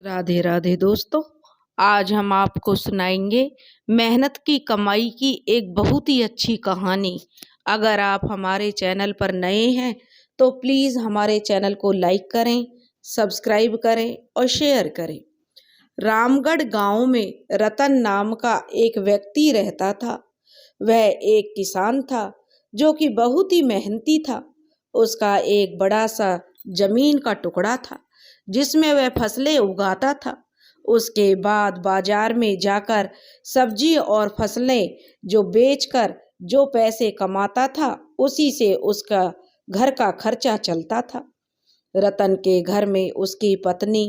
राधे राधे दोस्तों। आज हम आपको सुनाएंगे मेहनत की कमाई की एक बहुत ही अच्छी कहानी। अगर आप हमारे चैनल पर नए हैं तो प्लीज़ हमारे चैनल को लाइक करें, सब्सक्राइब करें और शेयर करें। रामगढ़ गांव में रतन नाम का एक व्यक्ति रहता था। वह एक किसान था जो कि बहुत ही मेहनती था। उसका एक बड़ा सा जमीन का टुकड़ा था जिसमें वह फसलें उगाता था। उसके बाद बाजार में जाकर सब्जी और फसलें जो बेचकर जो पैसे कमाता था उसी से उसका घर का खर्चा चलता था। रतन के घर में उसकी पत्नी,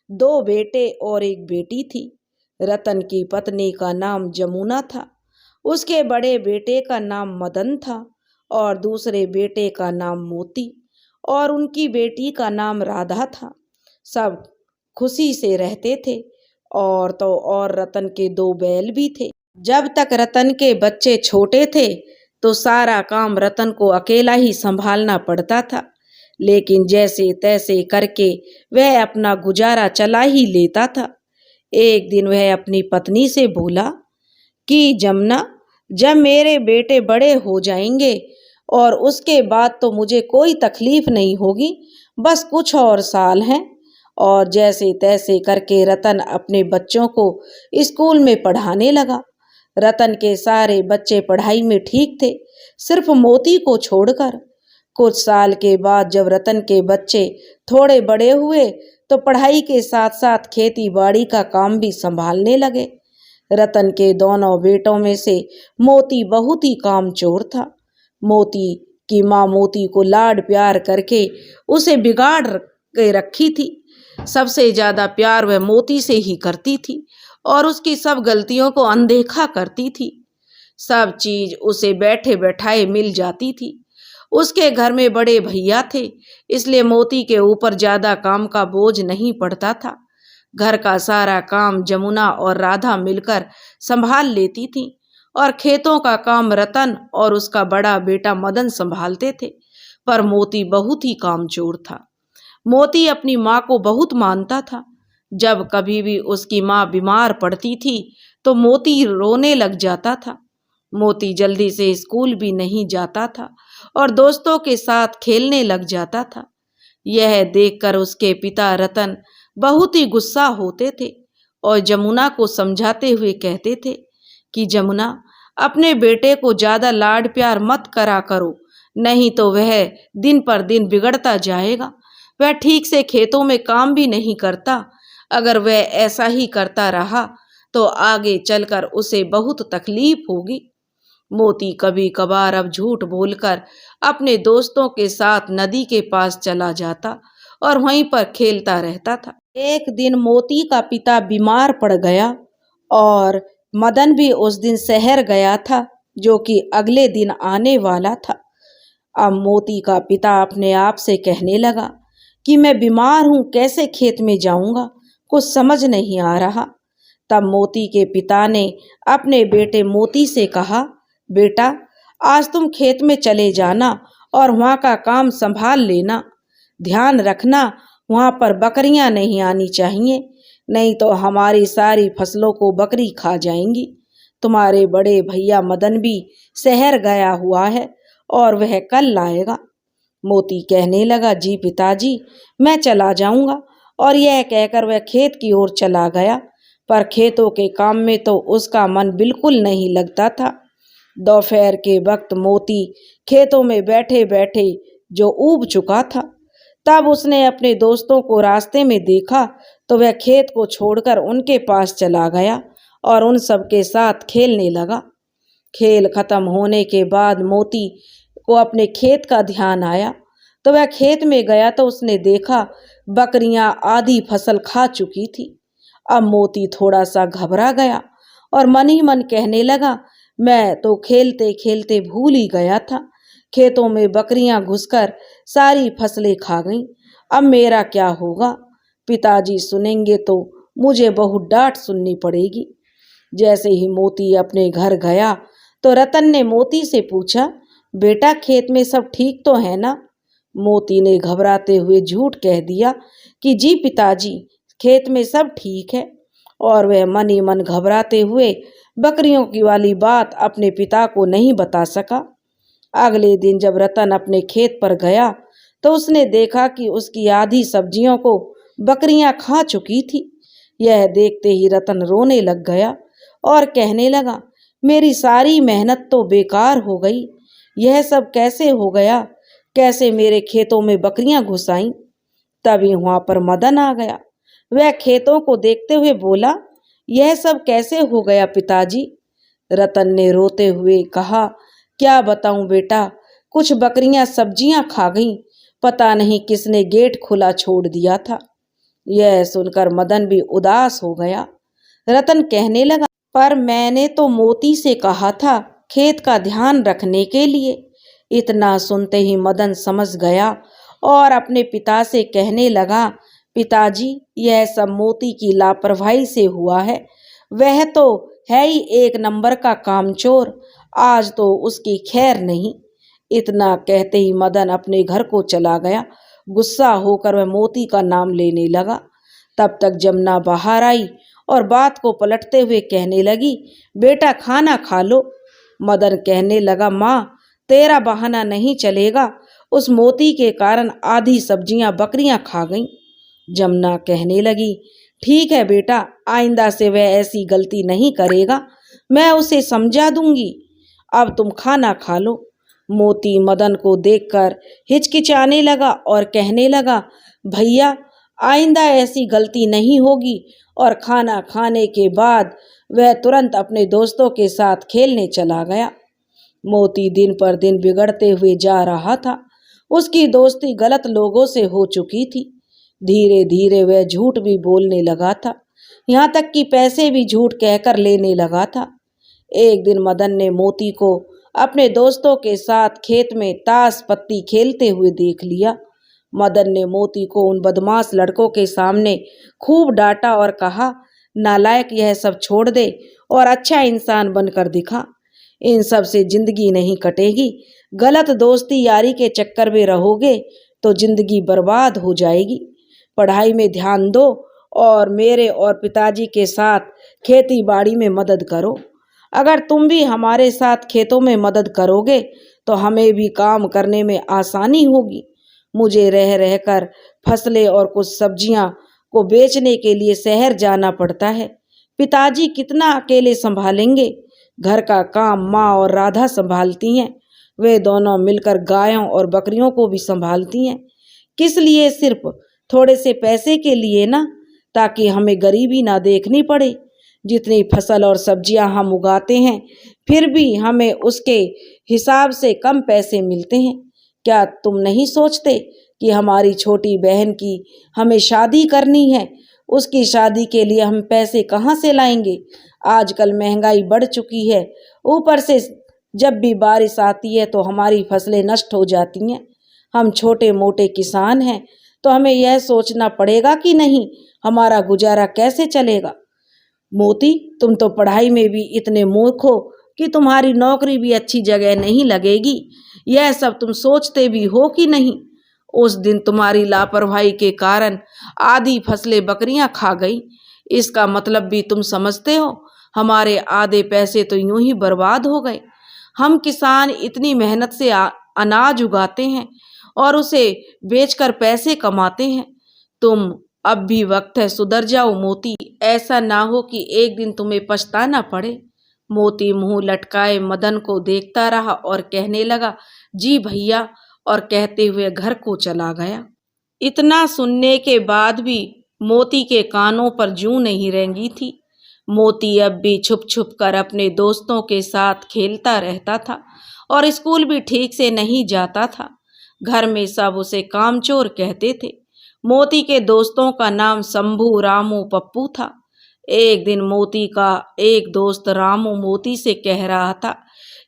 दो बेटे और एक बेटी थी। रतन की पत्नी का नाम जमुना था। उसके बड़े बेटे का नाम मदन था और दूसरे बेटे का नाम मोती और उनकी बेटी का नाम राधा था। सब खुशी से रहते थे। और रतन के दो बैल भी थे। जब तक रतन के बच्चे छोटे थे तो सारा काम रतन को अकेला ही संभालना पड़ता था, लेकिन जैसे तैसे करके वह अपना गुजारा चला ही लेता था। एक दिन वह अपनी पत्नी से बोला कि जमुना, जब मेरे बेटे बड़े हो जाएंगे और उसके बाद तो मुझे कोई तकलीफ नहीं होगी, बस कुछ और साल हैं। और जैसे तैसे करके रतन अपने बच्चों को स्कूल में पढ़ाने लगा। रतन के सारे बच्चे पढ़ाई में ठीक थे, सिर्फ मोती को छोड़कर। कुछ साल के बाद जब रतन के बच्चे थोड़े बड़े हुए तो पढ़ाई के साथ साथ खेती बाड़ी का काम भी संभालने लगे। रतन के दोनों बेटों में से मोती बहुत ही कामचोर था। मोती की माँ मोती को लाड प्यार करके उसे बिगाड़ के रखी थी। सबसे ज्यादा प्यार वह मोती से ही करती थी और उसकी सब गलतियों को अनदेखा करती थी। सब चीज उसे बैठे बैठाए मिल जाती थी। उसके घर में बड़े भैया थे, इसलिए मोती के ऊपर ज्यादा काम का बोझ नहीं पड़ता था। घर का सारा काम जमुना और राधा मिलकर संभाल लेती थी और खेतों का काम रतन और उसका बड़ा बेटा मदन संभालते थे। पर मोती बहुत ही कामचोर था। मोती अपनी माँ को बहुत मानता था। जब कभी भी उसकी माँ बीमार पड़ती थी तो मोती रोने लग जाता था। मोती जल्दी से स्कूल भी नहीं जाता था और दोस्तों के साथ खेलने लग जाता था। यह देखकर उसके पिता रतन बहुत ही गुस्सा होते थे और जमुना को समझाते हुए कहते थे कि जमुना, अपने बेटे को ज्यादा लाड प्यार मत करा करो, नहीं तो वह दिन पर दिन बिगड़ता जाएगा। वह ठीक से खेतों में काम भी नहीं करता। अगर वह ऐसा ही करता रहा तो आगे चलकर उसे बहुत तकलीफ होगी। मोती कभी कभार अब झूठ बोलकर अपने दोस्तों के साथ नदी के पास चला जाता और वहीं पर खेलता रहता था। एक दिन मोती का पिता बीमार पड़ गया और मदन भी उस दिन शहर गया था, जो कि अगले दिन आने वाला था। अब मोती का पिता अपने आप से कहने लगा कि मैं बीमार हूं, कैसे खेत में जाऊंगा, कुछ समझ नहीं आ रहा। तब मोती के पिता ने अपने बेटे मोती से कहा, बेटा, आज तुम खेत में चले जाना और वहाँ का काम संभाल लेना। ध्यान रखना, वहाँ पर बकरियां नहीं आनी चाहिए, नहीं तो हमारी सारी फसलों को बकरी खा जाएंगी। तुम्हारे बड़े भैया मदन भी शहर गया हुआ है और वह कल लाएगा। मोती कहने लगा, जी पिताजी, मैं चला जाऊंगा। और यह कहकर वह खेत की ओर चला गया, पर खेतों के काम में तो उसका मन बिल्कुल नहीं लगता था। दोपहर के वक्त मोती खेतों में बैठे बैठे जो ऊब चुका था। तब उसने अपने दोस्तों को रास्ते में देखा तो वह खेत को छोड़कर उनके पास चला गया और उन सब के साथ खेलने लगा। खेल खत्म होने के बाद मोती को अपने खेत का ध्यान आया तो वह खेत में गया तो उसने देखा बकरियां आधी फसल खा चुकी थी। अब मोती थोड़ा सा घबरा गया और मन ही मन कहने लगा, मैं तो खेलते खेलते भूल ही गया था, खेतों में बकरियां घुसकर सारी फसलें खा गईं। अब मेरा क्या होगा? पिताजी सुनेंगे तो मुझे बहुत डांट सुननी पड़ेगी। जैसे ही मोती अपने घर गया तो रतन ने मोती से पूछा, बेटा, खेत में सब ठीक तो है ना? मोती ने घबराते हुए झूठ कह दिया कि जी पिताजी, खेत में सब ठीक है। और वह मन ही मन घबराते हुए बकरियों की वाली बात अपने पिता को नहीं बता सका। अगले दिन जब रतन अपने खेत पर गया तो उसने देखा कि उसकी आधी सब्जियों को बकरियां खा चुकी थी। यह देखते ही रतन रोने लग गया और कहने लगा, मेरी सारी मेहनत तो बेकार हो गई। यह सब कैसे हो गया? कैसे मेरे खेतों में बकरियां घुस आईं? तभी वहां पर मदन आ गया। वह खेतों को देखते हुए बोला, यह सब कैसे हो गया पिताजी? रतन ने रोते हुए कहा, क्या बताऊं बेटा, कुछ बकरियां सब्जियां खा गईं। पता नहीं किसने गेट खुला छोड़ दिया था। यह सुनकर मदन भी उदास हो गया। रतन कहने लगा, पर मैंने तो मोती से कहा था खेत का ध्यान रखने के लिए। इतना सुनते ही मदन समझ गया और अपने पिता से कहने लगा, पिताजी, यह सब मोती की लापरवाही से हुआ है। वह तो है ही एक नंबर का कामचोर, आज तो उसकी खैर नहीं। इतना कहते ही मदन अपने घर को चला गया। गुस्सा होकर वह मोती का नाम लेने लगा। तब तक जमुना बाहर आई और बात को पलटते हुए कहने लगी, बेटा खाना खा लो। मदन कहने लगा, माँ, तेरा बहाना नहीं चलेगा। उस मोती के कारण आधी सब्जियां बकरियां खा गईं। जमुना कहने लगी, ठीक है बेटा, आइंदा से वह ऐसी गलती नहीं करेगा। मैं उसे समझा दूंगी। अब तुम खाना खा लो। मोती मदन को देखकर हिचकिचाने लगा और कहने लगा, भैया, आइंदा ऐसी गलती नहीं होगी। और खाना खाने के बाद वह तुरंत अपने दोस्तों के साथ खेलने चला गया। मोती दिन पर दिन बिगड़ते हुए जा रहा था। उसकी दोस्ती गलत लोगों से हो चुकी थी। धीरे धीरे वह झूठ भी बोलने लगा था, यहाँ तक कि पैसे भी झूठ कहकर लेने लगा था। एक दिन मदन ने मोती को अपने दोस्तों के साथ खेत में ताश पत्ती खेलते हुए देख लिया। मदन ने मोती को उन बदमाश लड़कों के सामने खूब डांटा और कहा, नालायक, यह सब छोड़ दे और अच्छा इंसान बनकर दिखा। इन सब से जिंदगी नहीं कटेगी। गलत दोस्ती यारी के चक्कर में रहोगे तो जिंदगी बर्बाद हो जाएगी। पढ़ाई में ध्यान दो और मेरे और पिताजी के साथ खेती बाड़ी में मदद करो। अगर तुम भी हमारे साथ खेतों में मदद करोगे तो हमें भी काम करने में आसानी होगी। मुझे रह रहकर फसलें और कुछ सब्जियां को बेचने के लिए शहर जाना पड़ता है। पिताजी कितना अकेले संभालेंगे? घर का काम माँ और राधा संभालती हैं। वे दोनों मिलकर गायों और बकरियों को भी संभालती हैं। किस लिए? सिर्फ थोड़े से पैसे के लिए ना, ताकि हमें गरीबी ना देखनी पड़े। जितनी फसल और सब्जियां हम उगाते हैं फिर भी हमें उसके हिसाब से कम पैसे मिलते हैं। क्या तुम नहीं सोचते कि हमारी छोटी बहन की हमें शादी करनी है? उसकी शादी के लिए हम पैसे कहाँ से लाएंगे? आजकल महंगाई बढ़ चुकी है। ऊपर से जब भी बारिश आती है तो हमारी फसलें नष्ट हो जाती हैं। हम छोटे मोटे किसान हैं तो हमें यह सोचना पड़ेगा कि नहीं, हमारा गुजारा कैसे चलेगा। मोती, तुम तो पढ़ाई में भी इतने मूर्ख हो कि तुम्हारी नौकरी भी अच्छी जगह नहीं लगेगी। यह सब तुम सोचते भी हो कि नहीं? उस दिन तुम्हारी लापरवाही के कारण आधी फसलें बकरियां खा गई। इसका मतलब भी तुम समझते हो? हमारे आधे पैसे तो यूं ही बर्बाद हो गए। हम किसान इतनी मेहनत से अनाज उगाते हैं और उसे बेचकर पैसे कमाते हैं। तुम अब भी वक्त है, सुधर जाओ मोती। ऐसा ना हो कि एक दिन तुम्हें पछताना पड़े। मोती मुंह लटकाए मदन को देखता रहा और कहने लगा, जी भैया, और कहते हुए घर को चला गया। इतना सुनने के बाद भी मोती के कानों पर जूं नहीं रेंगी थी। मोती अब भी छुप छुप कर अपने दोस्तों के साथ खेलता रहता था और स्कूल भी ठीक से नहीं जाता था। घर में सब उसे कामचोर कहते थे। मोती के दोस्तों का नाम शंभू, रामू, पप्पू था। एक दिन मोती का एक दोस्त रामू मोती से कह रहा था,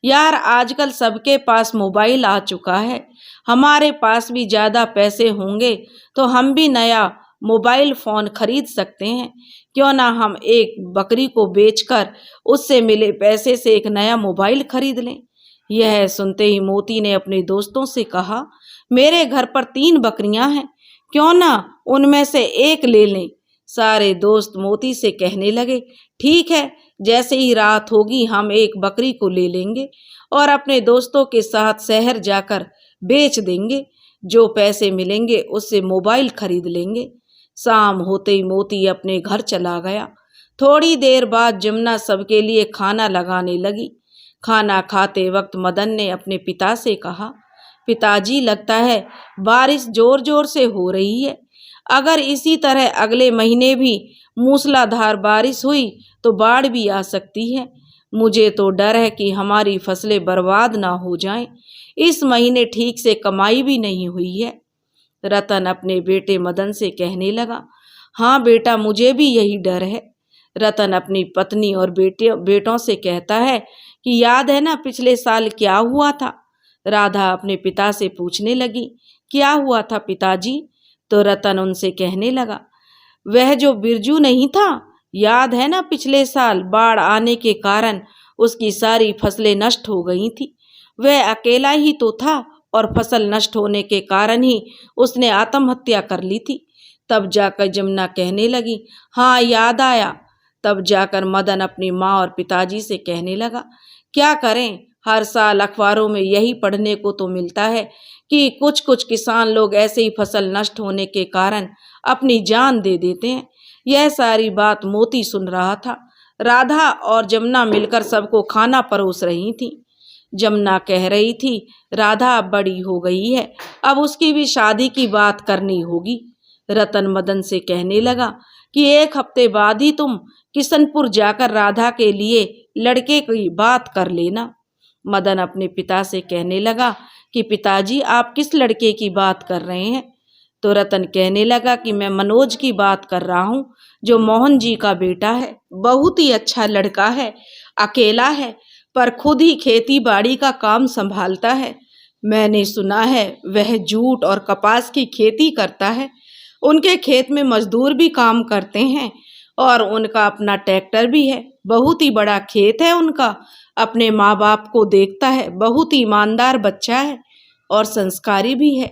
यार, आजकल सबके पास मोबाइल आ चुका है। हमारे पास भी ज़्यादा पैसे होंगे तो हम भी नया मोबाइल फ़ोन खरीद सकते हैं। क्यों ना हम एक बकरी को बेचकर उससे मिले पैसे से एक नया मोबाइल खरीद लें। यह सुनते ही मोती ने अपने दोस्तों से कहा, मेरे घर पर 3 बकरियां हैं, क्यों ना उनमें से एक ले लें। सारे दोस्त मोती से कहने लगे, ठीक है, जैसे ही रात होगी हम एक बकरी को ले लेंगे और अपने दोस्तों के साथ शहर जाकर बेच देंगे। जो पैसे मिलेंगे उससे मोबाइल खरीद लेंगे। शाम होते ही मोती अपने घर चला गया। थोड़ी देर बाद जमुना सबके लिए खाना लगाने लगी। खाना खाते वक्त मदन ने अपने पिता से कहा, पिताजी, लगता है बारिश जोर जोर से हो रही है। अगर इसी तरह अगले महीने भी मूसलाधार बारिश हुई तो बाढ़ भी आ सकती है। मुझे तो डर है कि हमारी फसलें बर्बाद ना हो जाएं। इस महीने ठीक से कमाई भी नहीं हुई है। रतन अपने बेटे मदन से कहने लगा, हाँ बेटा, मुझे भी यही डर है। रतन अपनी पत्नी और बेटों से कहता है कि याद है ना पिछले साल क्या हुआ था। राधा अपने पिता से पूछने लगी, क्या हुआ था पिताजी? तो रतन उनसे कहने लगा, वह जो बिरजू नहीं था, याद है ना पिछले साल बाढ़ आने के कारण उसकी सारी फसलें नष्ट हो गई थी। वह अकेला ही तो था और फसल नष्ट होने के कारण ही उसने आत्महत्या कर ली थी। तब जाकर जमुना कहने लगी, हाँ याद आया। तब जाकर मदन अपनी माँ और पिताजी से कहने लगा, क्या करें, हर साल अखबारों में यही पढ़ने को तो मिलता है कि कुछ कुछ किसान लोग ऐसे ही फसल नष्ट होने के कारण अपनी जान दे देते हैं। यह सारी बात मोती सुन रहा था। राधा और जमुना मिलकर सबको खाना परोस रही थी। जमुना कह रही थी, राधा अब बड़ी हो गई है, अब उसकी भी शादी की बात करनी होगी। रतन मदन से कहने लगा कि एक हफ्ते बाद ही तुम किशनपुर जाकर राधा के लिए लड़के की बात कर लेना। मदन अपने पिता से कहने लगा कि पिताजी, आप किस लड़के की बात कर रहे हैं? तो रतन कहने लगा कि मैं मनोज की बात कर रहा हूँ, जो मोहन जी का बेटा है। बहुत ही अच्छा लड़का है, अकेला है, पर खुद ही खेती बाड़ी का काम संभालता है। मैंने सुना है वह जूट और कपास की खेती करता है। उनके खेत में मजदूर भी काम करते हैं और उनका अपना ट्रैक्टर भी है। बहुत ही बड़ा खेत है उनका। अपने माँ बाप को देखता है। बहुत ही ईमानदार बच्चा है और संस्कारी भी है।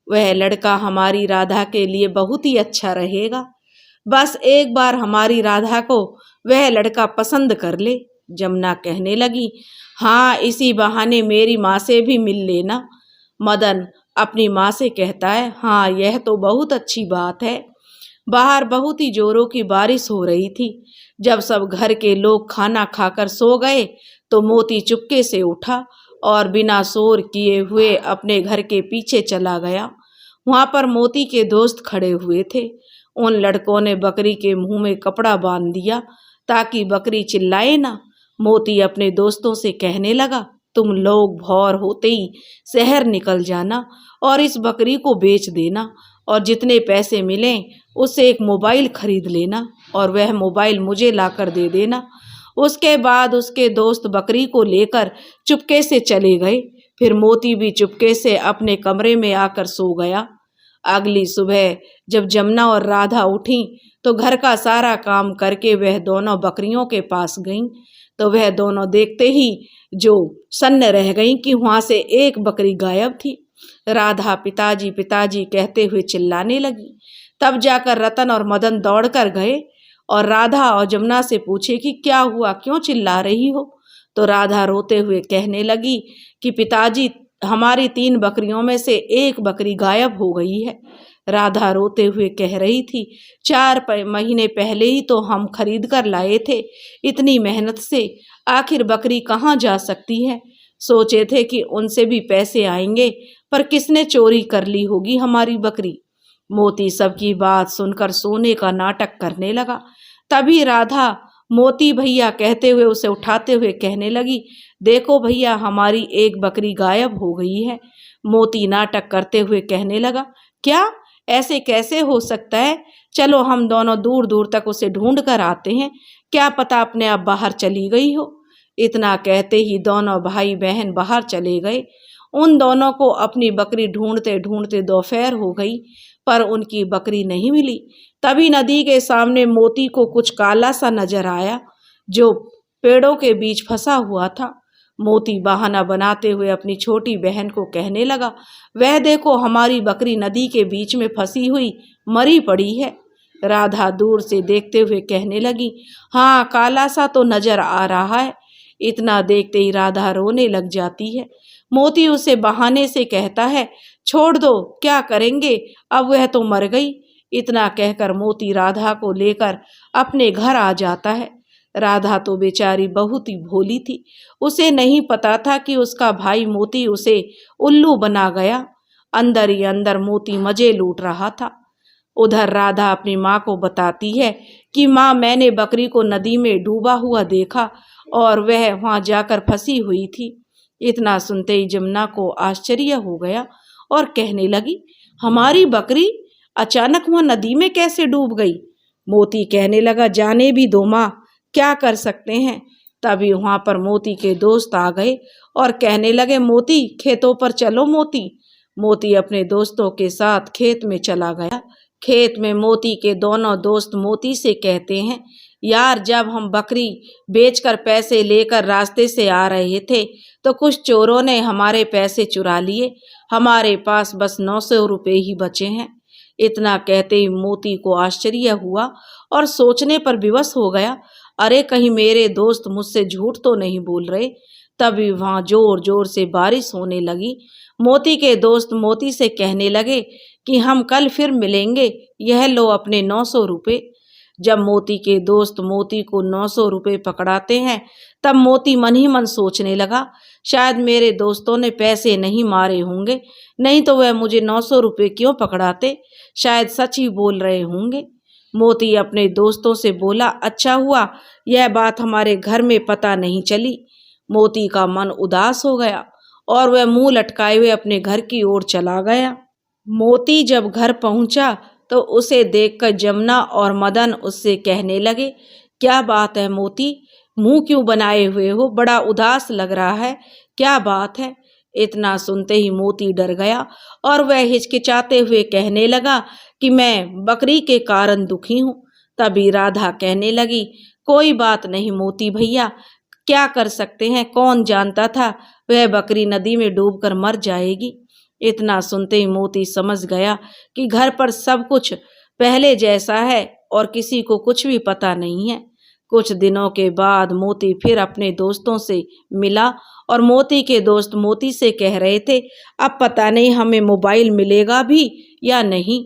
वह लड़का हमारी राधा के लिए बहुत ही अच्छा रहेगा। बस एक बार हमारी राधा को वह लड़का पसंद कर ले। जमुना कहने लगी, हाँ, इसी बहाने मेरी माँ से भी मिल लेना। मदन अपनी माँ से कहता है, हाँ, यह तो बहुत अच्छी बात है। बाहर बहुत ही जोरों की बारिश हो रही थी। जब सब घर के लोग खाना खाकर सो गए तो मोती चुपके से उठा और बिना शोर किए हुए अपने घर के पीछे चला गया। वहां पर मोती के दोस्त खड़े हुए थे। उन लड़कों ने बकरी के मुंह में कपड़ा बांध दिया ताकि बकरी चिल्लाए ना। मोती अपने दोस्तों से कहने लगा, तुम लोग भोर होते ही शहर निकल जाना और इस बकरी को बेच देना और जितने पैसे मिलें उससे एक मोबाइल खरीद लेना और वह मोबाइल मुझे लाकर दे देना। उसके बाद उसके दोस्त बकरी को लेकर चुपके से चले गए। फिर मोती भी चुपके से अपने कमरे में आकर सो गया। अगली सुबह जब जमुना और राधा उठी तो घर का सारा काम करके वह दोनों बकरियों के पास गईं। तो वह दोनों देखते ही जो सन्न रह गईं कि वहां से एक बकरी गायब थी। राधा पिताजी पिताजी कहते हुए चिल्लाने लगी। तब जाकर रतन और मदन दौड़कर गए और राधा और जमुना से पूछे कि क्या हुआ, क्यों चिल्ला रही हो? तो राधा रोते हुए कहने लगी कि पिताजी, हमारी 3 बकरियों में से एक बकरी गायब हो गई है। राधा रोते हुए कह रही थी, 4 महीने पहले ही तो हम खरीद कर लाए थे इतनी मेहनत से, आखिर बकरी कहाँ जा सकती है? सोचे थे कि उनसे भी पैसे आएंगे, पर किसने चोरी कर ली होगी हमारी बकरी। मोती सबकी बात सुनकर सोने का नाटक करने लगा। तभी राधा मोती भैया कहते हुए उसे उठाते हुए कहने लगी, देखो भैया, हमारी एक बकरी गायब हो गई है। मोती नाटक करते हुए कहने लगा, क्या, ऐसे कैसे हो सकता है? चलो हम दोनों दूर दूर तक उसे ढूंढ कर आते हैं, क्या पता अपने आप बाहर चली गई हो। इतना कहते ही दोनों भाई बहन बाहर चले गए। उन दोनों को अपनी बकरी ढूंढते ढूंढते दोपहर हो गई, पर उनकी बकरी नहीं मिली। तभी नदी के सामने मोती को कुछ काला सा नजर आया जो पेड़ों के बीच फंसा हुआ था। मोती बहाना बनाते हुए अपनी छोटी बहन को कहने लगा, वह देखो, हमारी बकरी नदी के बीच में फंसी हुई मरी पड़ी है। राधा दूर से देखते हुए कहने लगी, हाँ, काला सा तो नजर आ रहा है। इतना देखते ही राधा रोने लग जाती है। मोती उसे बहाने से कहता है, छोड़ दो, क्या करेंगे, अब वह तो मर गई। इतना कहकर मोती राधा को लेकर अपने घर आ जाता है। राधा तो बेचारी बहुत ही भोली थी। उसे नहीं पता था कि उसका भाई मोती उसे उल्लू बना गया। अंदर ही अंदर मोती मजे लूट रहा था। उधर राधा अपनी माँ को बताती है कि माँ, मैंने बकरी को नदी में डूबा हुआ देखा और वह वहां जाकर फंसी हुई थी। इतना सुनते ही जमुना को आश्चर्य हो गया और कहने लगी, हमारी बकरी अचानक वहां नदी में कैसे डूब गई। मोती कहने लगा, जाने भी दो माँ, क्या कर सकते हैं। तभी वहां पर मोती के दोस्त आ गए और कहने लगे, मोती, खेतों पर चलो। मोती अपने दोस्तों के साथ खेत में चला गया। खेत में मोती के दोनों दोस्त मोती से कहते हैं, यार, जब हम बकरी बेचकर पैसे लेकर रास्ते से आ रहे थे तो कुछ चोरों ने हमारे पैसे चुरा लिए। हमारे पास बस 900 रुपये ही बचे हैं। इतना कहते ही मोती को आश्चर्य हुआ और सोचने पर विवश हो गया, अरे कहीं मेरे दोस्त मुझसे झूठ तो नहीं बोल रहे। तभी वहां जोर जोर से बारिश होने लगी। मोती के दोस्त मोती से कहने लगे कि हम कल फिर मिलेंगे, यह लो अपने 900 रुपये। जब मोती के दोस्त मोती को 900 रुपये पकड़ाते हैं तब मोती मन ही मन सोचने लगा, शायद मेरे दोस्तों ने पैसे नहीं मारे होंगे, नहीं तो वह मुझे 900 रुपये क्यों पकड़ाते, शायद सच ही बोल रहे होंगे। मोती अपने दोस्तों से बोला, अच्छा हुआ यह बात हमारे घर में पता नहीं चली। मोती का मन उदास हो गया और वह मुंह लटकाए हुए अपने घर की ओर चला गया। मोती जब घर पहुंचा तो उसे देखकर जमुना और मदन उससे कहने लगे, क्या बात है मोती, मुंह क्यों बनाए हुए हो, बड़ा उदास लग रहा है, क्या बात है। इतना सुनते ही मोती डर गया और वह हिचकिचाते हुए कहने लगा कि मैं बकरी के कारण दुखी हूँ। तभी राधा कहने लगी, कोई बात नहीं मोती भैया, क्या कर सकते हैं, कौन जानता था वह बकरी नदी में डूबकर मर जाएगी। इतना सुनते ही मोती समझ गया कि घर पर सब कुछ पहले जैसा है और किसी को कुछ भी पता नहीं है। कुछ दिनों के बाद मोती फिर अपने दोस्तों से मिला और मोती के दोस्त मोती से कह रहे थे, अब पता नहीं हमें मोबाइल मिलेगा भी या नहीं।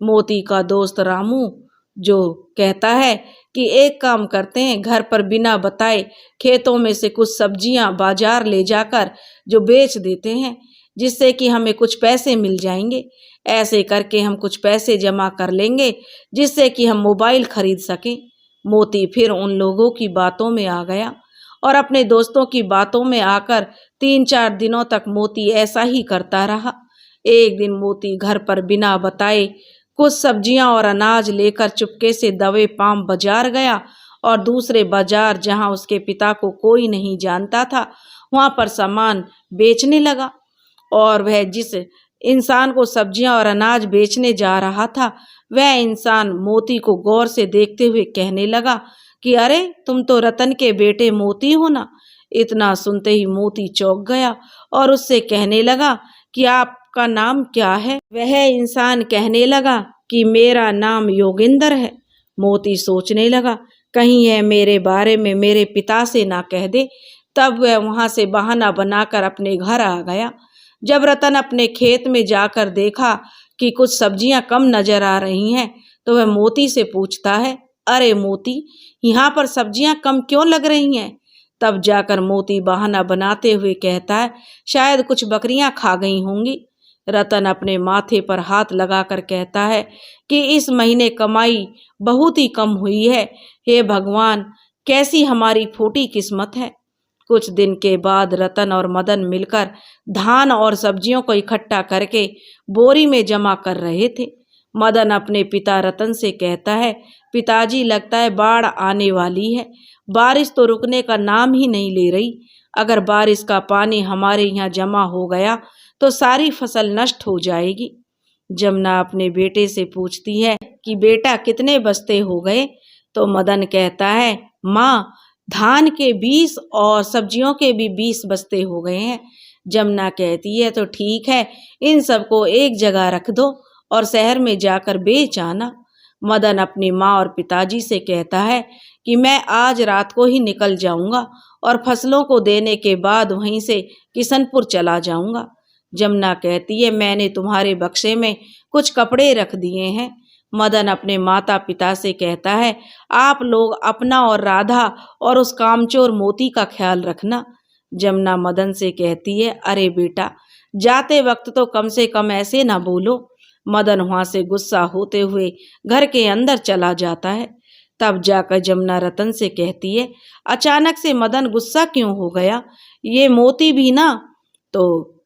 मोती का दोस्त रामू जो कहता है कि एक काम करते हैं, घर पर बिना बताए खेतों में से कुछ सब्जियां बाजार ले जाकर जो बेच देते हैं, जिससे कि हमें कुछ पैसे मिल जाएंगे। ऐसे करके हम कुछ पैसे जमा कर लेंगे जिससे कि हम मोबाइल खरीद सकें। मोती फिर उन लोगों की बातों में आ गया और अपने दोस्तों की बातों में आकर 3-4 दिनों तक मोती ऐसा ही करता रहा। एक दिन मोती घर पर बिना बताए कुछ सब्जियां और अनाज लेकर चुपके से दवे पाम बाजार गया और दूसरे बाजार जहां उसके पिता को कोई नहीं जानता था वहां पर सामान बेचने लगा। और वह जिस इंसान को सब्जियां और अनाज बेचने जा रहा था वह इंसान मोती को गौर से देखते हुए कहने लगा कि अरे, तुम तो रतन के बेटे मोती हो ना। इतना सुनते ही मोती चौंक गया और उससे कहने लगा कि आपका नाम क्या है। वह इंसान कहने लगा कि मेरा नाम योगेंद्र है। मोती सोचने लगा, कहीं यह मेरे बारे में मेरे पिता से ना कह दे। तब वह वहां से बहाना बनाकर अपने घर आ गया। जब रतन अपने खेत में जाकर देखा कि कुछ सब्जियां कम नजर आ रही हैं तो वह मोती से पूछता है, अरे मोती, यहाँ पर सब्जियां कम क्यों लग रही हैं। तब जाकर मोती बहाना बनाते हुए कहता है, शायद कुछ बकरियां खा गई होंगी। रतन अपने माथे पर हाथ लगाकर कहता है कि इस महीने कमाई बहुत ही कम हुई है। हे भगवान, कैसी हमारी फूटी किस्मत है। कुछ दिन के बाद रतन और मदन मिलकर धान और सब्जियों को इकट्ठा करके बोरी में जमा कर रहे थे। मदन अपने पिता रतन से कहता है, पिताजी, लगता है बाढ़ आने वाली है। बारिश तो रुकने का नाम ही नहीं ले रही। अगर बारिश का पानी हमारे यहाँ जमा हो गया तो सारी फसल नष्ट हो जाएगी। जमुना अपने बेटे से पूछती है कि बेटा, कितने बस्ते हो गए। तो मदन कहता है, माँ, धान के 20 और सब्जियों के भी 20 बस्ते हो गए हैं। जमुना कहती है, तो ठीक है, इन सबको एक जगह रख दो और शहर में जाकर बेच आना। मदन अपनी माँ और पिताजी से कहता है कि मैं आज रात को ही निकल जाऊंगा और फसलों को देने के बाद वहीं से किशनपुर चला जाऊंगा। जमुना कहती है मैंने तुम्हारे बक्से में कुछ कपड़े रख दिए हैं। मदन अपने माता पिता से कहता है आप लोग अपना और राधा और उस कामचोर मोती का ख्याल रखना। जमुना मदन से कहती है अरे बेटा, जाते वक्त तो कम से कम ऐसे ना बोलो। मदन वहां से गुस्सा होते हुए घर के अंदर चला जाता है। तब जाकर जमुना रतन से कहती है अचानक से मदन गुस्सा क्यों हो गया, ये मोती भी ना। तो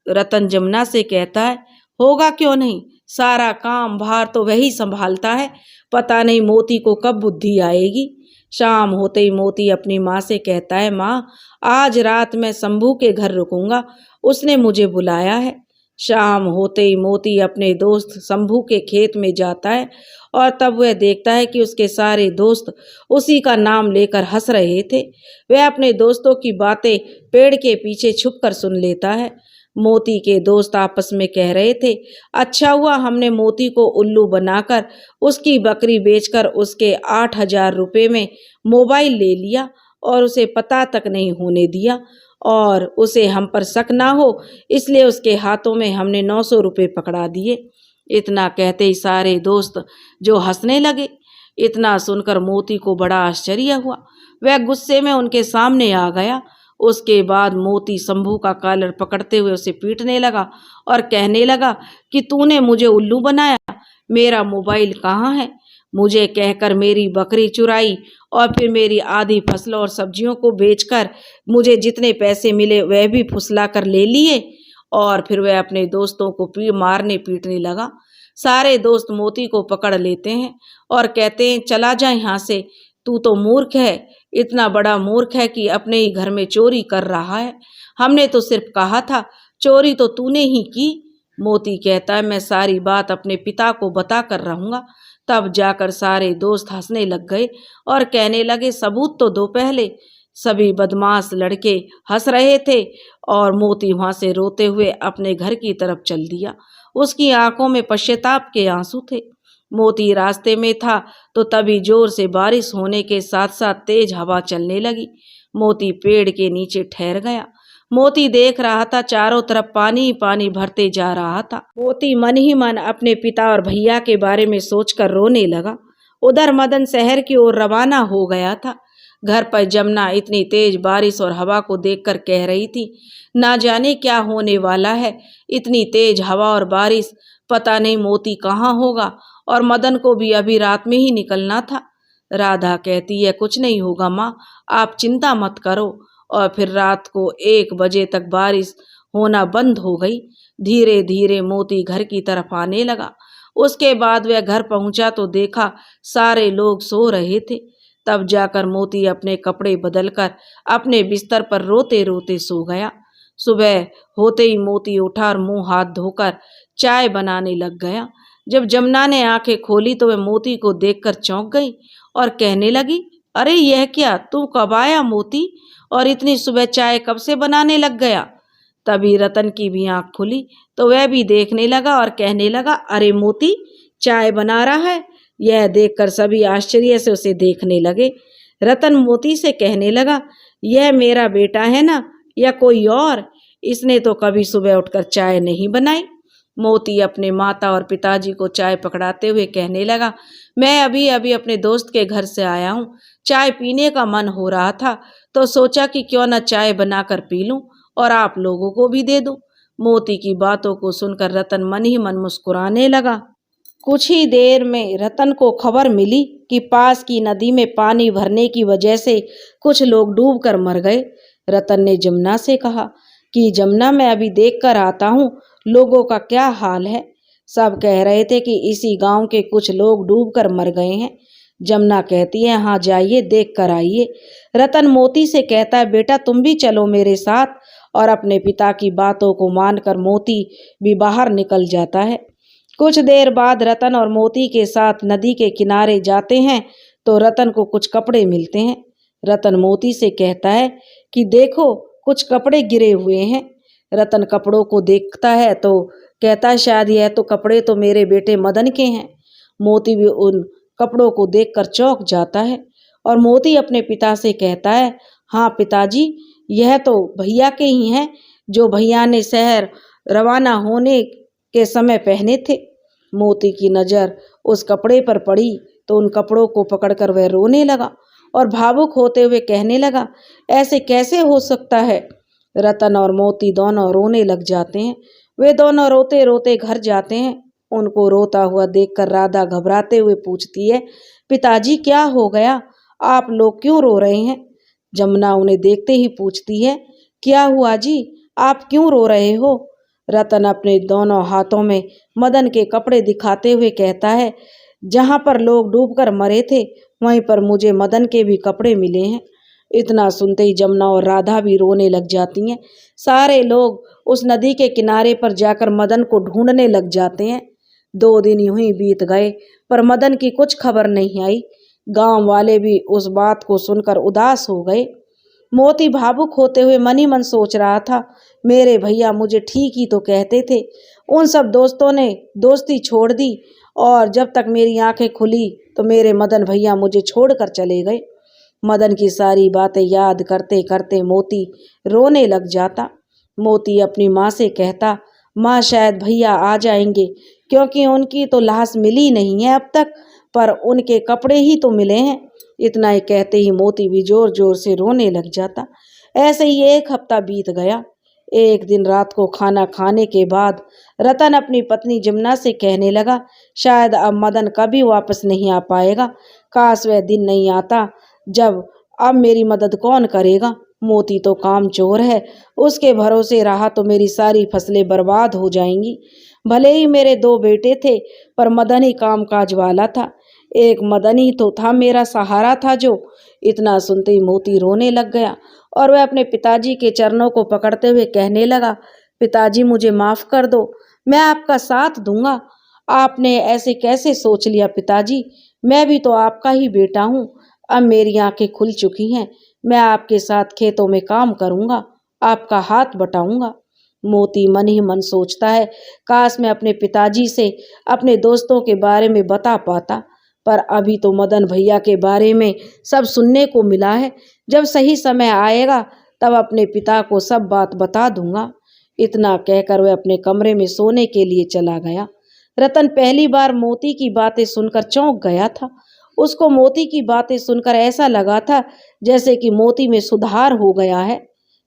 रतन जमुना से कहता है होगा क्यों नहीं, सारा काम भार तो वही संभालता है, पता नहीं मोती को कब बुद्धि आएगी। शाम होते ही मोती अपनी माँ से कहता है माँ, आज रात मैं शंभू के घर रुकूंगा, उसने मुझे बुलाया है। शाम होते ही मोती अपने दोस्त शंभू के खेत में जाता है और तब वह देखता है कि उसके सारे दोस्त उसी का नाम लेकर हंस रहे थे। वह अपने दोस्तों की बातें पेड़ के पीछे छुपकर सुन लेता है। मोती के दोस्त आपस में कह रहे थे अच्छा हुआ हमने मोती को उल्लू बनाकर उसकी बकरी बेचकर उसके 8,000 रुपये में मोबाइल ले लिया और उसे पता तक नहीं होने दिया और उसे हम पर शक ना हो इसलिए उसके हाथों में हमने 900 रुपये पकड़ा दिए। इतना कहते ही सारे दोस्त जो हंसने लगे। इतना सुनकर मोती को बड़ा आश्चर्य हुआ। वह गुस्से में उनके सामने आ गया। उसके बाद मोती शंभू का कॉलर पकड़ते हुए उसे पीटने लगा और कहने लगा कि तूने मुझे उल्लू बनाया, मेरा मोबाइल कहाँ है, मुझे कहकर मेरी बकरी चुराई और फिर मेरी आधी फसलों और सब्जियों को बेचकर मुझे जितने पैसे मिले वह भी फुसला कर ले लिए। और फिर वह अपने दोस्तों को मारने पीटने लगा। सारे दोस्त मोती को पकड़ लेते हैं और कहते हैं चला जा यहाँ से, तू तो मूर्ख है, इतना बड़ा मूर्ख है कि अपने ही घर में चोरी कर रहा है, हमने तो सिर्फ कहा था, चोरी तो तूने ही की। मोती कहता है मैं सारी बात अपने पिता को बता कर रहूँगा। तब जाकर सारे दोस्त हंसने लग गए और कहने लगे सबूत तो दो पहले। सभी बदमाश लड़के हंस रहे थे और मोती वहां से रोते हुए अपने घर की तरफ चल दिया। उसकी आंखों में पश्चाताप के आंसू थे। मोती रास्ते में था तो तभी जोर से बारिश होने के साथ साथ तेज हवा चलने लगी। मोती पेड़ के नीचे ठहर गया। मोती देख रहा था चारों तरफ पानी ही पानी भरते जा रहा था। मोती मन ही मन अपने पिता और भैया के बारे में सोचकर रोने लगा। उधर मदन शहर की ओर रवाना हो गया था। घर पर जमुना इतनी तेज बारिश और हवा को देखकर कह रही थी ना जाने क्या होने वाला है, इतनी तेज हवा और बारिश, पता नहीं मोती कहाँ होगा और मदन को भी अभी रात में ही निकलना था। राधा कहती है कुछ नहीं होगा माँ, आप चिंता मत करो। और फिर रात को 1 बजे तक बारिश होना बंद हो गई। धीरे धीरे मोती घर की तरफ आने लगा। उसके बाद वह घर पहुंचा तो देखा सारे लोग सो रहे थे। तब जाकर मोती अपने कपड़े बदलकर अपने बिस्तर पर रोते रोते सो गया। सुबह होते ही मोती उठा और मुंह हाथ धोकर चाय बनाने लग गया। जब जमुना ने आंखें खोली तो वह मोती को देखकर चौंक गई और कहने लगी अरे यह क्या, तू कब आया मोती, और इतनी सुबह चाय कब से बनाने लग गया। तभी रतन की भी आंख खुली तो वह भी देखने लगा और कहने लगा अरे मोती चाय बना रहा है। यह देखकर सभी आश्चर्य से उसे देखने लगे। रतन मोती से कहने लगा यह मेरा बेटा है ना या कोई और, इसने तो कभी सुबह उठकर चाय नहीं बनाई। मोती अपने माता और पिताजी को चाय पकड़ाते हुए कहने लगा मैं अभी अभी अपने दोस्त के घर से आया हूँ, चाय पीने का मन हो रहा था तो सोचा कि क्यों न चाय बनाकर पी लूं और आप लोगों को भी दे दूं। मोती की बातों को सुनकर रतन मन ही मन मुस्कुराने लगा। कुछ ही देर में रतन को खबर मिली कि पास की नदी में पानी भरने की वजह से कुछ लोग डूबकर मर गए। रतन ने जमुना से कहा कि जमुना मैं अभी देख कर आता हूँ लोगों का क्या हाल है। सब कह रहे थे कि इसी गांव के कुछ लोग डूबकर मर गए हैं। जमुना कहती है हाँ जाइए देख कर आइए। रतन मोती से कहता है बेटा तुम भी चलो मेरे साथ, और अपने पिता की बातों को मानकर मोती भी बाहर निकल जाता है। कुछ देर बाद रतन और मोती के साथ नदी के किनारे जाते हैं तो रतन को कुछ कपड़े मिलते हैं। रतन मोती से कहता है कि देखो कुछ कपड़े गिरे हुए हैं। रतन कपड़ों को देखता है तो कहता है शायद यह तो कपड़े तो मेरे बेटे मदन के हैं। मोती भी उन कपड़ों को देखकर चौंक जाता है और मोती अपने पिता से कहता है, हाँ पिताजी, यह तो भैया के ही हैं जो भैया ने शहर रवाना होने के समय पहने थे। मोती की नज़र उस कपड़े पर पड़ी तो उन कपड़ों को पकड़कर वह रोने लगा और भावुक होते हुए कहने लगा, ऐसे कैसे हो सकता है। रतन और मोती दोनों रोने लग जाते हैं। वे दोनों रोते रोते घर जाते हैं। उनको रोता हुआ देखकर राधा घबराते हुए पूछती है, पिताजी क्या हो गया, आप लोग क्यों रो रहे हैं। जमुना उन्हें देखते ही पूछती है, क्या हुआ जी, आप क्यों रो रहे हो। रतन अपने दोनों हाथों में मदन के कपड़े दिखाते हुए कहता है, जहाँ पर लोग डूबकर मरे थे वहीं पर मुझे मदन के भी कपड़े मिले हैं। इतना सुनते ही जमुना और राधा भी रोने लग जाती हैं। सारे लोग उस नदी के किनारे पर जाकर मदन को ढूंढने लग जाते हैं। 2 दिन यूं ही बीत गए पर मदन की कुछ खबर नहीं आई। गांव वाले भी उस बात को सुनकर उदास हो गए। मोती भावुक होते हुए मन ही मन सोच रहा था, मेरे भैया मुझे ठीक ही तो कहते थे। उन सब दोस्तों ने दोस्ती छोड़ दी और जब तक मेरी आंखें खुली तो मेरे मदन भैया मुझे छोड़कर चले गए। मदन की सारी बातें याद करते करते मोती रोने लग जाता। मोती अपनी माँ से कहता, माँ शायद भैया आ जाएंगे क्योंकि उनकी तो लाश मिली नहीं है अब तक, पर उनके कपड़े ही तो मिले हैं। इतना ही कहते ही मोती भी जोर जोर से रोने लग जाता। ऐसे ही 1 हफ्ता बीत गया। एक दिन रात को खाना खाने के बाद रतन अपनी पत्नी जमुना से कहने लगा, शायद अब मदन कभी वापस नहीं आ पाएगा। काश वह दिन नहीं आता जब अब मेरी मदद कौन करेगा। मोती तो कामचोर है, उसके भरोसे रहा तो मेरी सारी फसलें बर्बाद हो जाएंगी। भले ही मेरे 2 बेटे थे पर मदन ही कामकाज वाला था। एक मदन ही तो था मेरा सहारा था जो। इतना सुनते ही मोती रोने लग गया और वह अपने पिताजी के चरणों को पकड़ते हुए कहने लगा, पिताजी मुझे माफ़ कर दो, मैं आपका साथ दूंगा। आपने ऐसे कैसे सोच लिया पिताजी, मैं भी तो आपका ही बेटा हूँ। अब मेरी आंखें खुल चुकी हैं, मैं आपके साथ खेतों में काम करूँगा, आपका हाथ बटाऊँगा। मोती मन ही मन सोचता है, काश मैं अपने पिताजी से अपने दोस्तों के बारे में बता पाता, पर अभी तो मदन भैया के बारे में सब सुनने को मिला है। जब सही समय आएगा तब अपने पिता को सब बात बता दूंगा। इतना कहकर वह अपने कमरे में सोने के लिए चला गया। रतन पहली बार मोती की बातें सुनकर चौंक गया था। उसको मोती की बातें सुनकर ऐसा लगा था जैसे कि मोती में सुधार हो गया है।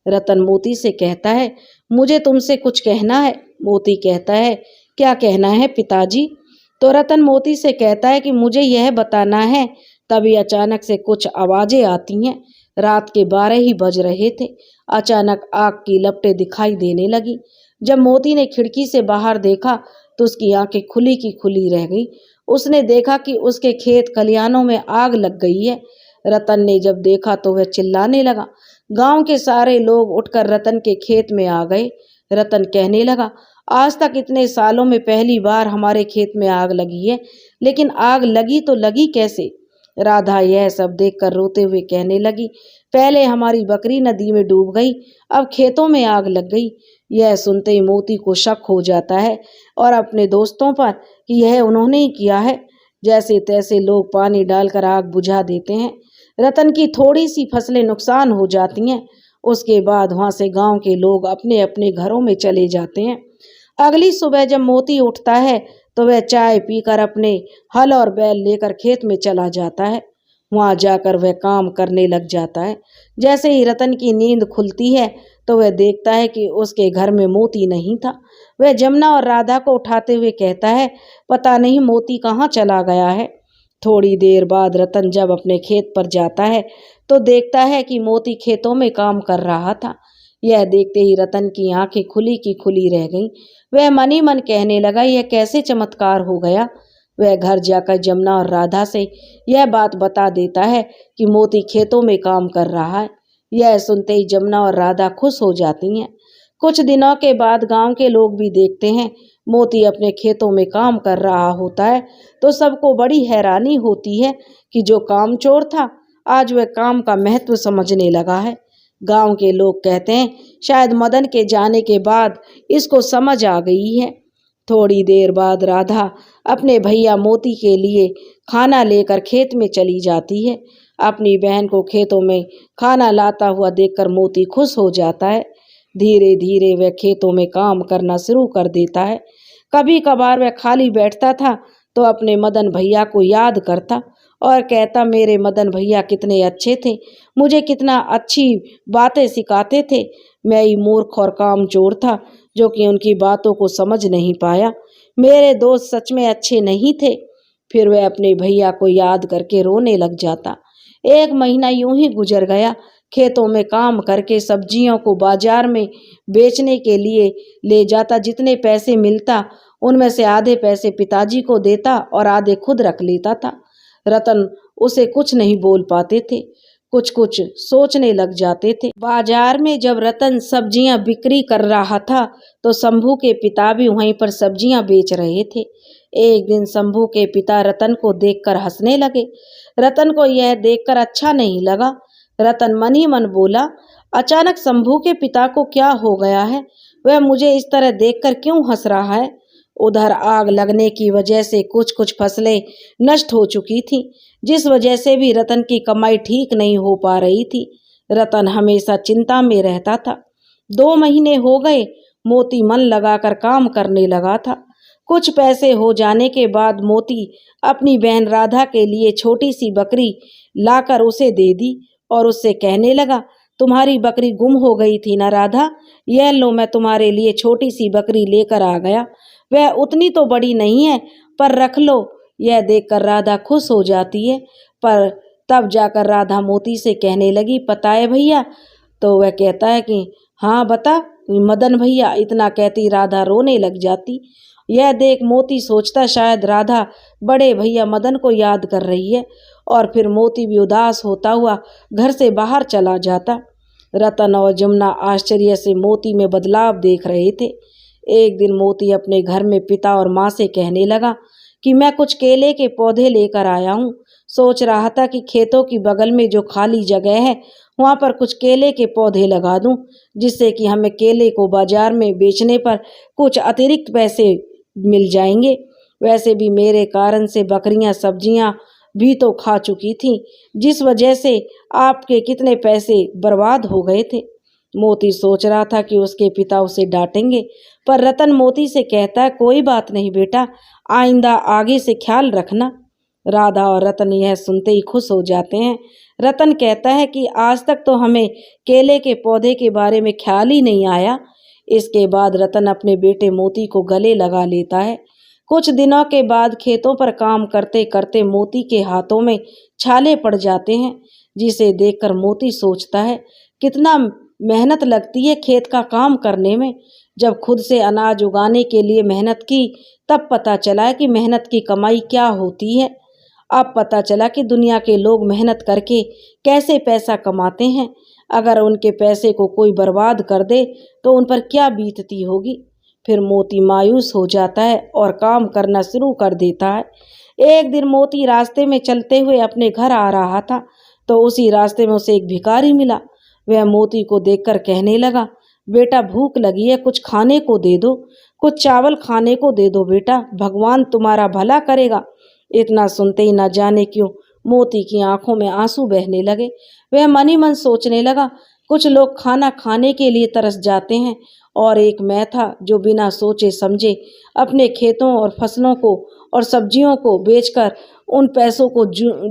रतन मोती से कहता है, मुझे तुमसे कुछ कहना है। मोती कहता है, क्या कहना है पिताजी। तो रतन मोती से कहता है कि मुझे यह बताना है। तभी अचानक से कुछ आवाजें आती हैं। रात के 12 ही बज रहे थे। अचानक आग की लपटें दिखाई देने लगी। जब मोती ने खिड़की से बाहर देखा तो उसकी आंखें खुली की खुली रह गई। उसने देखा कि उसके खेत खलिहानों में आग लग गई है। रतन ने जब देखा तो वह चिल्लाने लगा। गांव के सारे लोग उठकर रतन के खेत में आ गए। रतन कहने लगा, आज तक इतने सालों में पहली बार हमारे खेत में आग लगी है, लेकिन आग लगी तो लगी कैसे। राधा यह सब देखकर रोते हुए कहने लगी, पहले हमारी बकरी नदी में डूब गई, अब खेतों में आग लग गई। यह सुनते ही मोती को शक हो जाता है और अपने दोस्तों पर कि यह उन्होंने ही किया है। जैसे तैसे लोग पानी डालकर आग बुझा देते हैं। रतन की थोड़ी सी फसलें नुकसान हो जाती हैं। उसके बाद वहां से गांव के लोग अपने अपने घरों में चले जाते हैं। अगली सुबह जब मोती उठता है तो वह चाय पीकर अपने हल और बैल लेकर खेत में चला जाता है। वहां जाकर वह काम करने लग जाता है। जैसे ही रतन की नींद खुलती है तो वह देखता है कि उसके घर में मोती नहीं था। वह जमुना और राधा को उठाते हुए कहता है, पता नहीं मोती कहाँ चला गया है। थोड़ी देर बाद रतन जब अपने खेत पर जाता है तो देखता है कि मोती खेतों में काम कर रहा था। यह देखते ही रतन की आंखें खुली की खुली रह गईं। वह मन ही मन कहने लगा, यह कैसे चमत्कार हो गया। वह घर जाकर जमुना और राधा से यह बात बता देता है कि मोती खेतों में काम कर रहा है। यह सुनते ही जमुना और राधा खुश हो जाती हैं। कुछ दिनों के बाद गांव के लोग भी देखते हैं मोती अपने खेतों में काम कर रहा होता है तो सबको बड़ी हैरानी होती है कि जो कामचोर था आज वह काम का महत्व समझने लगा है। गांव के लोग कहते हैं शायद मदन के जाने के बाद इसको समझ आ गई है। थोड़ी देर बाद राधा अपने भैया मोती के लिए खाना लेकर खेत में चली जाती है। अपनी बहन को खेतों में खाना लाता हुआ देखकर मोती खुश हो जाता है। धीरे धीरे वह खेतों में काम करना शुरू कर देता है। कभी कभार वह खाली बैठता था तो अपने मदन भैया को याद करता और कहता, मेरे मदन भैया कितने अच्छे थे, मुझे कितना अच्छी बातें सिखाते थे। मैं ही मूर्ख और कामचोर था जो कि उनकी बातों को समझ नहीं पाया। मेरे दोस्त सच में अच्छे नहीं थे। फिर वह अपने भैया को याद करके रोने लग जाता। एक महीना यूं ही गुजर गया। खेतों में काम करके सब्जियों को बाजार में बेचने के लिए ले जाता। जितने पैसे मिलता उनमें से आधे पैसे पिताजी को देता और आधे खुद रख लेता था। रतन उसे कुछ नहीं बोल पाते थे, कुछ कुछ सोचने लग जाते थे। बाजार में जब रतन सब्जियां बिक्री कर रहा था तो शंभू के पिता भी वहीं पर सब्जियां बेच रहे थे। एक दिन शंभू के पिता रतन को देखकर हंसने लगे। रतन को यह देखकर अच्छा नहीं लगा। रतन मन ही मन बोला, अचानक शंभू के पिता को क्या हो गया है? वह मुझे इस तरह देखकर क्यों हंस रहा है? उधर आग लगने की वजह से कुछ कुछ फसलें नष्ट हो चुकी थीं, जिस वजह से भी रतन की कमाई ठीक नहीं हो पा रही थी। रतन हमेशा चिंता में रहता था। 2 महीने हो गए, मोती मन लगाकर काम करने लगा था। कुछ पैसे हो जाने के बाद मोती अपनी बहन राधा के लिए छोटी सी बकरी लाकर उसे दे दी और उससे कहने लगा, तुम्हारी बकरी गुम हो गई थी ना राधा, यह लो, मैं तुम्हारे लिए छोटी सी बकरी लेकर आ गया। वह उतनी तो बड़ी नहीं है, पर रख लो। यह देखकर राधा खुश हो जाती है, पर तब जाकर राधा मोती से कहने लगी, पता है भैया? तो वह कहता है कि हाँ बता मदन भैया। इतना कहती राधा रोने लग जाती। यह देख मोती सोचता शायद राधा बड़े भैया मदन को याद कर रही है, और फिर मोती भी उदास होता हुआ घर से बाहर चला जाता। रतन और जमुना आश्चर्य से मोती में बदलाव देख रहे थे। एक दिन मोती अपने घर में पिता और माँ से कहने लगा कि मैं कुछ केले के पौधे लेकर आया हूँ। सोच रहा था कि खेतों की बगल में जो खाली जगह है वहाँ पर कुछ केले के पौधे लगा दूँ, जिससे कि हमें केले को बाजार में बेचने पर कुछ अतिरिक्त पैसे मिल जाएंगे। वैसे भी मेरे कारण से बकरियां सब्जियां भी तो खा चुकी थीं, जिस वजह से आपके कितने पैसे बर्बाद हो गए थे। मोती सोच रहा था कि उसके पिता उसे डांटेंगे, पर रतन मोती से कहता है, कोई बात नहीं बेटा, आइंदा आगे से ख्याल रखना। राधा और रतन यह सुनते ही खुश हो जाते हैं। रतन कहता है कि आज तक तो हमें केले के पौधे के बारे में ख्याल ही नहीं आया। इसके बाद रतन अपने बेटे मोती को गले लगा लेता है। कुछ दिनों के बाद खेतों पर काम करते करते मोती के हाथों में छाले पड़ जाते हैं, जिसे देखकर मोती सोचता है, कितना मेहनत लगती है खेत का काम करने में। जब खुद से अनाज उगाने के लिए मेहनत की, तब पता चला कि मेहनत की कमाई क्या होती है। अब पता चला कि दुनिया के लोग मेहनत करके कैसे पैसा कमाते हैं। अगर उनके पैसे को कोई बर्बाद कर दे तो उन पर क्या बीतती होगी। फिर मोती मायूस हो जाता है और काम करना शुरू कर देता है। एक दिन मोती रास्ते में चलते हुए अपने घर आ रहा था, तो उसी रास्ते में उसे एक भिखारी मिला। वह मोती को देखकर कहने लगा, बेटा भूख लगी है, कुछ खाने को दे दो, कुछ चावल खाने को दे दो बेटा, भगवान तुम्हारा भला करेगा। इतना सुनते ही न जाने क्यों मोती की आंखों में आंसू बहने लगे। वह मन ही मन सोचने लगा, कुछ लोग खाना खाने के लिए तरस जाते हैं, और एक मैं था जो बिना सोचे समझे अपने खेतों और फसलों को और सब्जियों को बेचकर उन पैसों को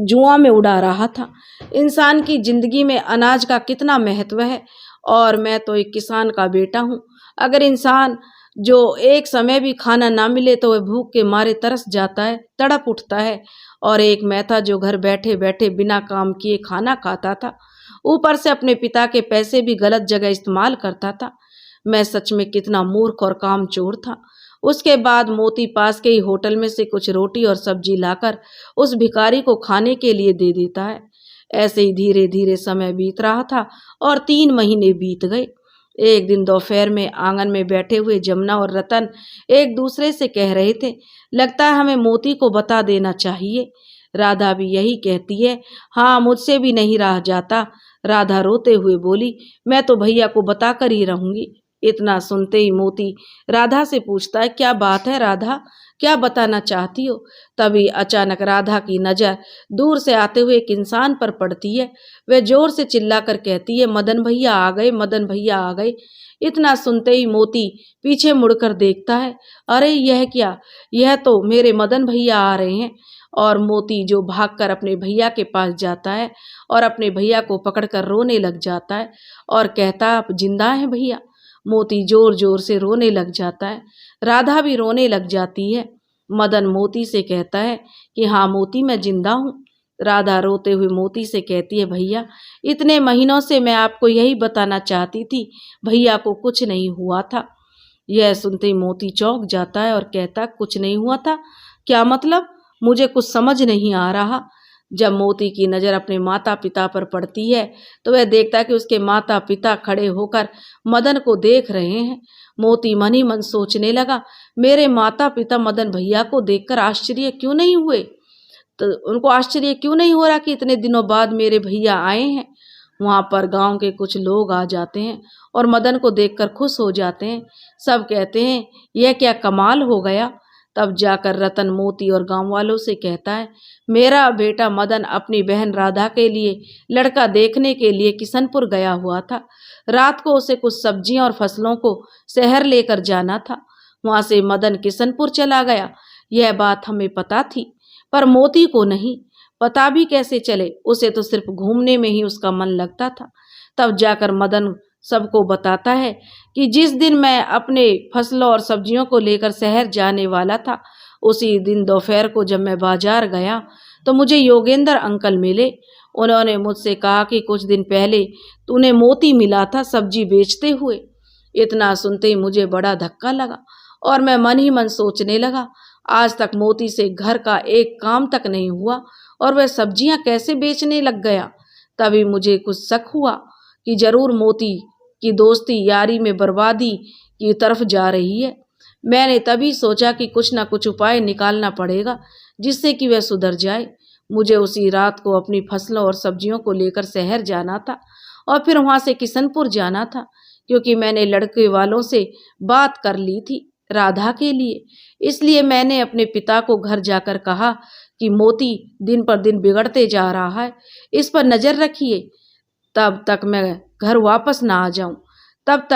जुआ में उड़ा रहा था। इंसान की जिंदगी में अनाज का कितना महत्व है, और मैं तो एक किसान का बेटा हूँ। अगर इंसान जो एक समय भी खाना ना मिले तो वह भूख के मारे तरस जाता है, तड़प उठता है। और एक मैं था जो घर बैठे बैठे बिना काम किए खाना खाता था, ऊपर से अपने पिता के पैसे भी गलत जगह इस्तेमाल करता था। मैं सच में कितना मूर्ख और कामचोर था। उसके बाद मोती पास के ही होटल में से कुछ रोटी और सब्जी लाकर उस भिखारी को खाने के लिए दे देता है। ऐसे ही धीरे धीरे समय बीत रहा था और 3 महीने बीत गए। एक दिन दोपहर में आंगन में बैठे हुए जमुना और रतन एक दूसरे से कह रहे थे, लगता है हमें मोती को बता देना चाहिए। राधा भी यही कहती है, हाँ मुझसे भी नहीं रहा जाता। राधा रोते हुए बोली, मैं तो भैया को बता कर ही रहूंगी। इतना सुनते ही मोती राधा से पूछता है, क्या बात है राधा, क्या बताना चाहती हो? तभी अचानक राधा की नज़र दूर से आते हुए एक इंसान पर पड़ती है। वह जोर से चिल्लाकर कहती है, मदन भैया आ गए, मदन भैया आ गए। इतना सुनते ही मोती पीछे मुड़कर देखता है। अरे यह क्या? यह तो मेरे मदन भैया आ रहे हैं। और मोती जो भागकर अपने भैया के पास जाता है और अपने भैया को पकड़कर रोने लग जाता है और कहता है, आप जिंदा हैं भैया? मोती जोर जोर से रोने लग जाता है। राधा भी रोने लग जाती है। मदन मोती से कहता है कि हाँ मोती, मैं जिंदा हूँ। राधा रोते हुए मोती से कहती है, भैया इतने महीनों से मैं आपको यही बताना चाहती थी, भैया को कुछ नहीं हुआ था। यह सुनते ही मोती चौंक जाता है और कहता, कुछ नहीं हुआ था? क्या मतलब? मुझे कुछ समझ नहीं आ रहा। जब मोती की नज़र अपने माता पिता पर पड़ती है तो वह देखता है कि उसके माता पिता खड़े होकर मदन को देख रहे हैं। मोती मन ही मन सोचने लगा, मेरे माता पिता मदन भैया को देखकर आश्चर्य क्यों नहीं हुए? तो उनको आश्चर्य क्यों नहीं हो रहा कि इतने दिनों बाद मेरे भैया आए हैं? वहाँ पर गांव के कुछ लोग आ जाते हैं और मदन को देखकर खुश हो जाते हैं। सब कहते हैं, यह क्या कमाल हो गया। तब जाकर रतन मोती और गांव वालों से कहता है, मेरा बेटा मदन अपनी बहन राधा के लिए लड़का देखने के लिए किशनपुर गया हुआ था। रात को उसे कुछ सब्जियां और फसलों को शहर लेकर जाना था। वहां से मदन किशनपुर चला गया। यह बात हमें पता थी, पर मोती को नहीं। पता भी कैसे चले? उसे तो सिर्फ घूमने में ही उसका मन लगता था। तब जाकर मदन सबको बताता है कि जिस दिन मैं अपने फसलों और सब्जियों को लेकर शहर जाने वाला था, उसी दिन दोपहर को जब मैं बाजार गया तो मुझे योगेंद्र अंकल मिले। उन्होंने मुझसे कहा कि कुछ दिन पहले तूने मोती मिला था सब्जी बेचते हुए। इतना सुनते ही मुझे बड़ा धक्का लगा और मैं मन ही मन सोचने लगा, आज तक मोती से घर का एक काम तक नहीं हुआ और वह सब्जियां कैसे बेचने लग गया। तभी मुझे कुछ शक हुआ कि जरूर मोती की दोस्ती यारी में बर्बादी की तरफ जा रही है। मैंने तभी सोचा कि कुछ ना कुछ उपाय निकालना पड़ेगा जिससे कि वह सुधर जाए। मुझे उसी रात को अपनी फसलों और सब्जियों को लेकर शहर जाना था और फिर वहां से किशनपुर जाना था, क्योंकि मैंने लड़के वालों से बात कर ली थी राधा के लिए। इसलिए मैंने अपने पिता को घर जाकर कहा कि मोती दिन पर दिन बिगड़ते जा रहा है, इस पर नज़र रखिए, तब तक मैं घर वापस ना आ जाऊं। तब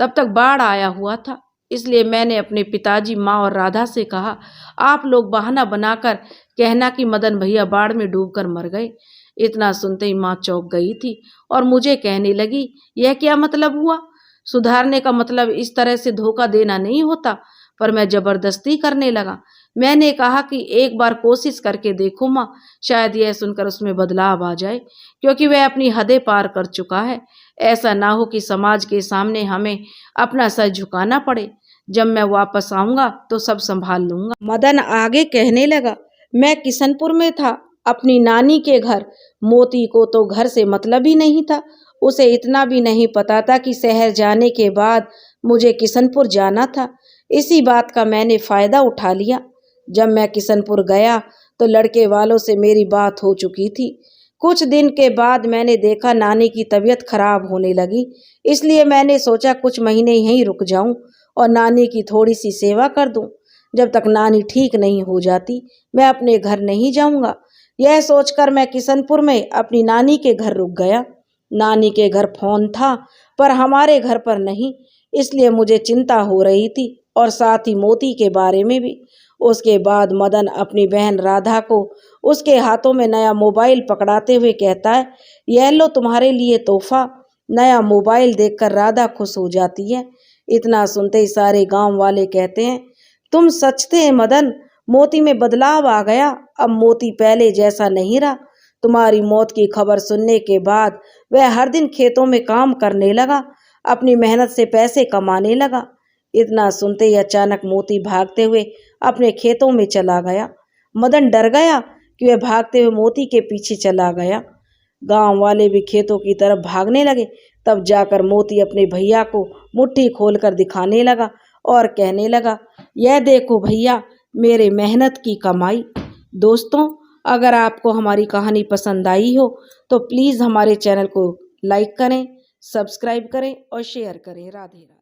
तक बाढ़ आया हुआ था। इसलिए मैंने अपने पिताजी, माँ और राधा से कहा, आप लोग बहाना बनाकर कहना कि मदन भैया बाढ़ में डूबकर मर गए। इतना सुनते ही माँ चौंक गई थी और मुझे कहने लगी, यह क्या मतलब हुआ? सुधारने का मतलब इस तरह से धोखा देना नहीं होता। पर मैं जबरदस्ती करने लगा। मैंने कहा कि एक बार कोशिश करके देखो माँ, शायद यह सुनकर उसमें बदलाव आ जाए, क्योंकि वह अपनी हदें पार कर चुका है। ऐसा ना हो कि समाज के सामने हमें अपना सर झुकाना पड़े। जब मैं वापस आऊंगा तो सब संभाल लूंगा। मदन आगे कहने लगा, मैं किशनपुर में था अपनी नानी के घर। मोती को तो घर से मतलब ही नहीं था। उसे इतना भी नहीं पता था कि शहर जाने के बाद मुझे किशनपुर जाना था। इसी बात का मैंने फ़ायदा उठा लिया। जब मैं किशनपुर गया तो लड़के वालों से मेरी बात हो चुकी थी। कुछ दिन के बाद मैंने देखा नानी की तबीयत खराब होने लगी, इसलिए मैंने सोचा कुछ महीने यहीं रुक जाऊं और नानी की थोड़ी सी सेवा कर दूं। जब तक नानी ठीक नहीं हो जाती मैं अपने घर नहीं जाऊंगा। यह सोचकर मैं किशनपुर में अपनी नानी के घर रुक गया। नानी के घर फोन था पर हमारे घर पर नहीं, इसलिए मुझे चिंता हो रही थी और साथ ही मोती के बारे में भी। उसके बाद मदन अपनी बहन राधा को उसके हाथों में नया मोबाइल पकड़ाते हुए कहता है, यह लो तुम्हारे लिए तोहफा। नया मोबाइल देखकर राधा खुश हो जाती है। इतना सुनते ही सारे गांव वाले कहते हैं, तुम सच थे मदन, मोती में बदलाव आ गया। अब मोती पहले जैसा नहीं रहा। तुम्हारी मौत की खबर सुनने के बाद वह हर दिन खेतों में काम करने लगा, अपनी मेहनत से पैसे कमाने लगा। इतना सुनते ही अचानक मोती भागते हुए अपने खेतों में चला गया। मदन डर गया कि वह भागते हुए मोती के पीछे चला गया। गांव वाले भी खेतों की तरफ भागने लगे। तब जाकर मोती अपने भैया को मुट्ठी खोलकर दिखाने लगा और कहने लगा, यह देखो भैया, मेरे मेहनत की कमाई। दोस्तों, अगर आपको हमारी कहानी पसंद आई हो तो प्लीज़ हमारे चैनल को लाइक करें, सब्सक्राइब करें और शेयर करें। राधे राधे।